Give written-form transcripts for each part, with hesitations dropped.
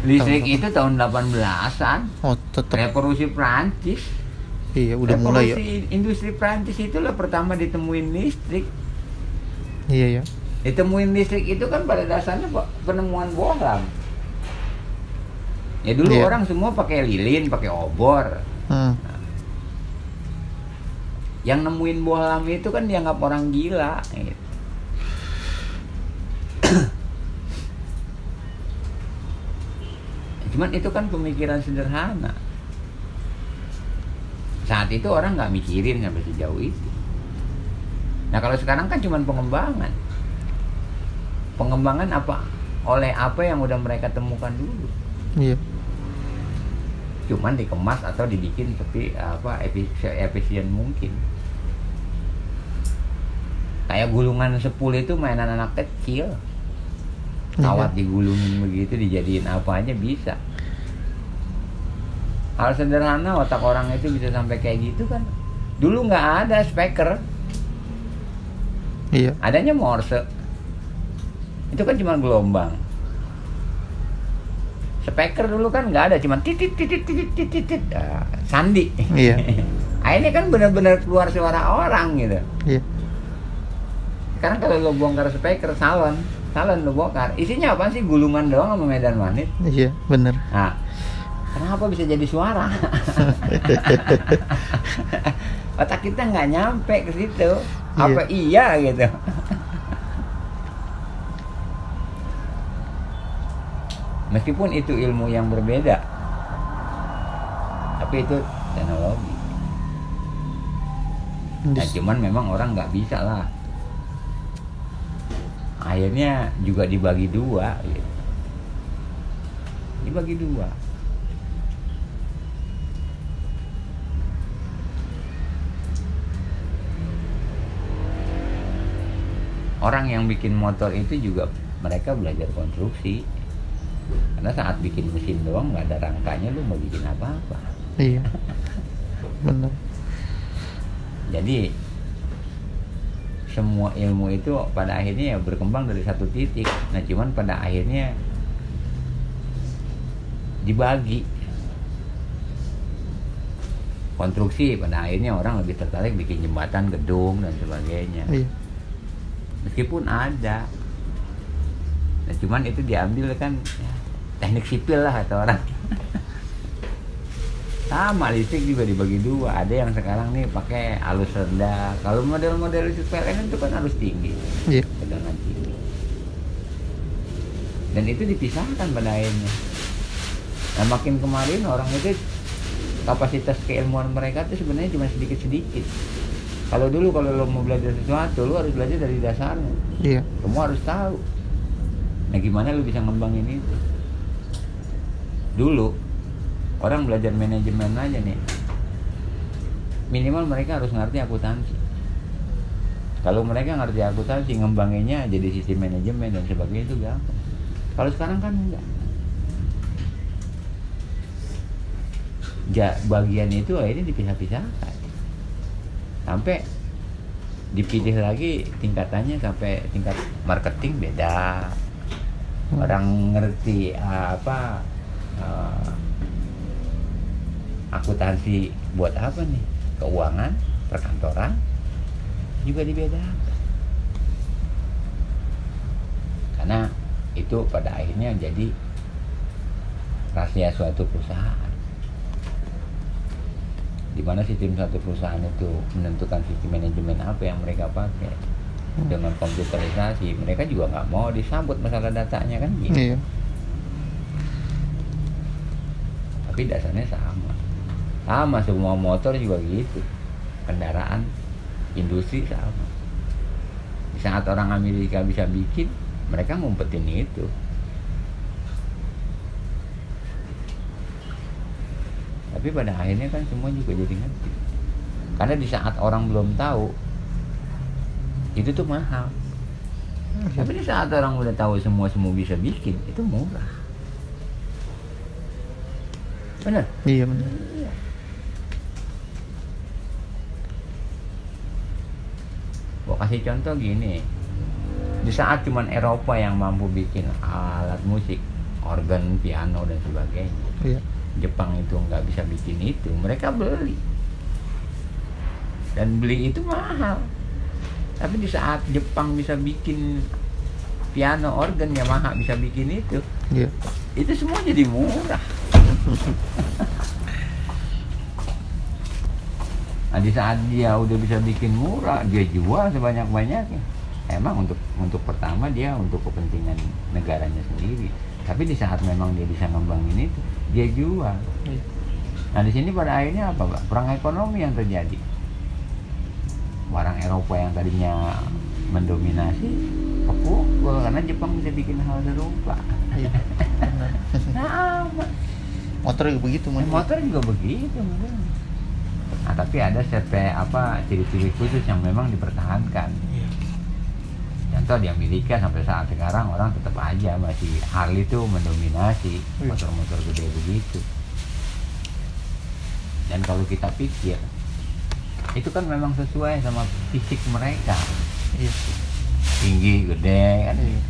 Listrik itu tahun 18-an. Oh, tetap. Revolusi Prancis. Iya, udah mulai ya. Industri Prancis itulah pertama ditemuin listrik. Iya ya. Ditemuin listrik itu kan pada dasarnya penemuan bohlam. Ya dulu orang semua pakai lilin, pakai obor. Yang nemuin bohlam itu kan dianggap orang gila gitu. Cuman itu kan pemikiran sederhana. Saat itu orang nggak mikirin sampai sejauh itu. Nah kalau sekarang kan cuman pengembangan. Pengembangan oleh apa yang udah mereka temukan dulu. Iya. Cuman dikemas atau dibikin seperti efisien mungkin. Kayak gulungan sepul itu mainan anak kecil. Kawat digulungin begitu, dijadiin apa aja bisa. Hal sederhana otak orang itu bisa sampai kayak gitu kan. Dulu nggak ada speaker. Iya. Adanya Morse. Itu kan cuma gelombang. Speaker dulu kan nggak ada, cuma titit titit titit titit titit. Sandi. Iya. Akhirnya kan benar-benar keluar suara orang gitu. Iya. Sekarang kalau lo bongkar speaker salon lo bongkar, isinya apa sih? Gulungan doang sama medan magnet. Iya, bener. Nah, kenapa bisa jadi suara? Otak kita nggak nyampe ke situ. Apa iya gitu? Meskipun itu ilmu yang berbeda, tapi itu teknologi. Nah, cuman memang orang nggak bisa lah. Akhirnya juga dibagi dua gitu. Dibagi dua. Orang yang bikin motor itu juga mereka belajar konstruksi. Karena saat bikin mesin doang nggak ada rangkanya, lu mau bikin apa-apa. Iya. Benar. Jadi semua ilmu itu pada akhirnya ya berkembang dari satu titik. Nah cuman pada akhirnya dibagi. Konstruksi pada akhirnya orang lebih tertarik bikin jembatan, gedung dan sebagainya. Iya. Meskipun ada. Nah cuman itu diambil kan ya, teknik sipil lah kata orang. Sama listrik juga dibagi dua. Ada yang sekarang nih pakai arus rendah. Kalau model-model listrik PLN itu kan arus tinggi. Iya. Tegangan tinggi. Dan itu dipisahkan pada akhirnya. Nah makin kemarin orang itu kapasitas keilmuan mereka itu sebenarnya cuma sedikit-sedikit. Kalau dulu kalau lo mau belajar sesuatu, lo harus belajar dari dasarnya. Iya. Semua harus tahu. Nah gimana lo bisa ngembangin itu? Dulu orang belajar manajemen aja nih, minimal mereka harus ngerti akuntansi. Kalau mereka ngerti akuntansi, ngembanginnya jadi sistem manajemen dan sebagainya itu gampang. Kalau sekarang kan enggak. Bagian itu akhirnya dipisah-pisahkan. Sampai dipilih lagi tingkatannya sampai tingkat marketing beda. Orang ngerti akuntansi buat apa nih? Keuangan, perkantoran juga dibedakan. Karena itu pada akhirnya jadi rahasia suatu perusahaan. Di mana sistem suatu perusahaan itu menentukan sistem manajemen apa yang mereka pakai. Dengan komputerisasi, mereka juga nggak mau disambut masalah datanya kan gitu. Iya. Tapi dasarnya sama semua motor juga gitu, kendaraan industri sama. Di saat orang Amerika bisa bikin, mereka ngumpetin itu. Tapi pada akhirnya kan semua juga jadi ngerti. Karena di saat orang belum tahu, itu tuh mahal. Tapi di saat orang udah tahu semua bisa bikin, itu murah. Benar? Iya benar. Gua kasih contoh gini, di saat cuman Eropa yang mampu bikin alat musik, organ, piano dan sebagainya. Iya. Jepang itu nggak bisa bikin itu, mereka beli. Dan beli itu mahal. Tapi di saat Jepang bisa bikin piano, organ, Yamaha bisa bikin itu, Iya. itu semua jadi murah. Nah, di saat dia udah bisa bikin murah, dia jual sebanyak-banyaknya. Emang untuk pertama dia untuk kepentingan negaranya sendiri. Tapi di saat memang dia bisa ngembangin itu, dia jual. Iya. Nah di sini pada akhirnya apa, Pak? Perang ekonomi yang terjadi. Barang Eropa yang tadinya mendominasi kepukul karena Jepang bisa bikin hal serupa. Iya. Benar. Nah, Motor juga begitu, motor juga begitu. Nah tapi ada ciri-ciri khusus yang memang dipertahankan. Iya. Contoh di Amerika sampai saat sekarang orang tetap aja masih Harley itu mendominasi motor-motor gede begitu. Dan kalau kita pikir itu kan memang sesuai sama fisik mereka, Iya. tinggi, gede kan. Iya.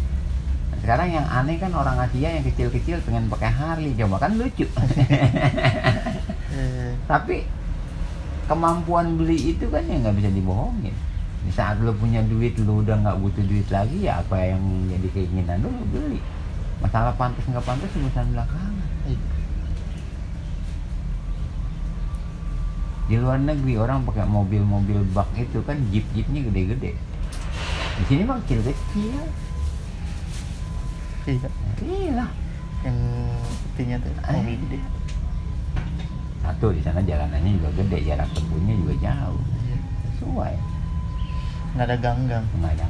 Nah, sekarang yang aneh kan orang Asia yang kecil-kecil pengen pakai Harley, coba kan lucu. Tapi kemampuan beli itu kan ya nggak bisa dibohongin. Di saat lo punya duit, lo udah nggak butuh duit lagi, ya apa yang jadi keinginan lo beli. Masalah pantas nggak pantas urusan belakangan. Iya. Di luar negeri orang pakai mobil-mobil bak itu kan, jeep-jeepnya gede-gede. Di sini mah kecil-kecil. Iya. Iya. Yang intinya tuh mobil gede. Satu di sana jalanannya juga gede, jarak tempuhnya juga jauh. Iya. Sesuai. Nggak ada gang-gang. Nggak ada.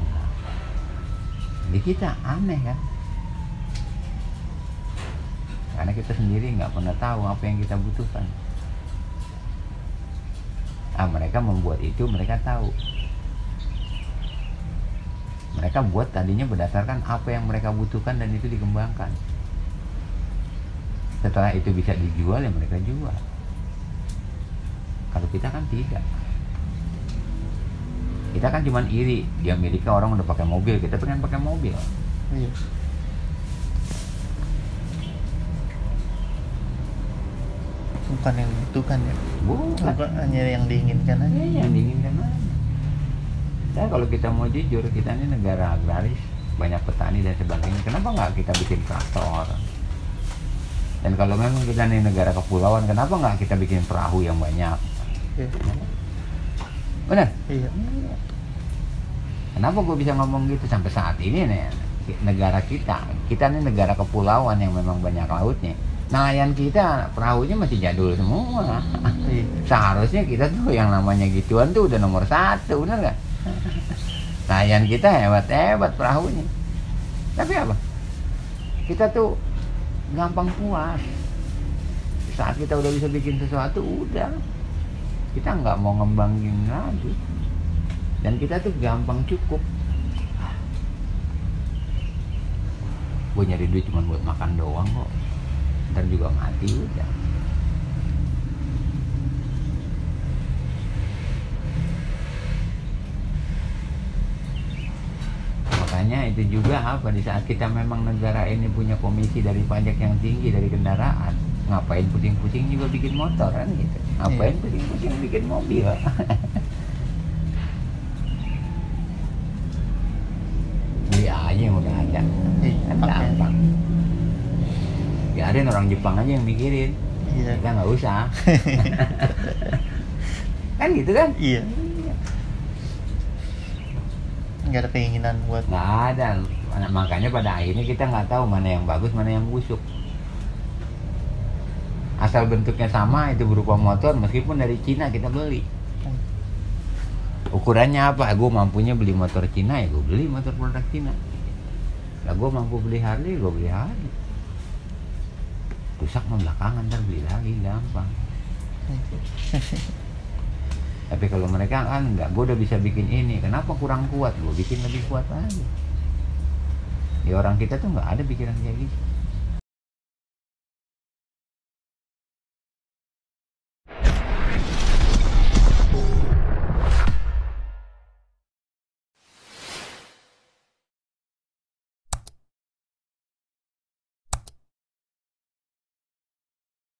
Di kita aneh kan. Karena kita sendiri nggak pernah tahu apa yang kita butuhkan. Mereka membuat itu, mereka tahu. Mereka buat tadinya berdasarkan apa yang mereka butuhkan dan itu dikembangkan. Setelah itu bisa dijual, ya mereka jual. Kalau kita kan tidak. Kita kan cuman iri. Di Amerika orang udah pakai mobil, kita pengen pakai mobil. Iya. Bukan yang dibutuhkan ya. Bukan hanya yang diinginkan aja. Iya, yang diinginkan aja. Ya kalau kita mau jujur, kita ini negara agraris, banyak petani dan sebagainya. Kenapa nggak kita bikin traktor? Dan kalau memang kita ini negara kepulauan, kenapa nggak kita bikin perahu yang banyak? Iya. Benar? Iya. Kenapa gue bisa ngomong gitu sampai saat ini nih? Negara kita ini negara kepulauan yang memang banyak lautnya. Nelayan kita perahunya masih jadul semua. Iya. Seharusnya kita tuh yang namanya gituan tuh udah nomor 1, bener nggak? Nelayan kita hebat-hebat perahunya. Tapi apa? Kita tuh gampang puas. Saat kita udah bisa bikin sesuatu, udah. Kita nggak mau ngembangin lagi. Dan kita tuh gampang cukup. Gue nyari duit cuma buat makan doang kok. Ntar juga mati udah. Makanya itu juga apa, di saat kita memang negara ini punya komisi dari pajak yang tinggi dari kendaraan, ngapain pusing-pusing juga bikin motor kan gitu. Ngapain pusing-pusing bikin mobil. Beli aja yang udah ada. Kan gampang. Biarin orang Jepang aja yang mikirin. Iya. Kita nggak usah. Kan gitu kan? Iya. Nggak ada keinginan buat. Nggak ada. Makanya pada akhirnya kita nggak tahu mana yang bagus, mana yang busuk. Asal bentuknya sama, itu berupa motor, meskipun dari Cina kita beli. Ukurannya apa? Gue mampunya beli motor Cina, ya gue beli motor produk Cina. Lah gue mampu beli Harley, gue beli Harley. Rusak mah belakangan, ntar beli lagi, gampang. Tapi kalau mereka kan enggak, gue udah bisa bikin ini, kenapa kurang kuat? Gue bikin lebih kuat lagi. Di orang kita tuh nggak ada pikiran kayak gitu.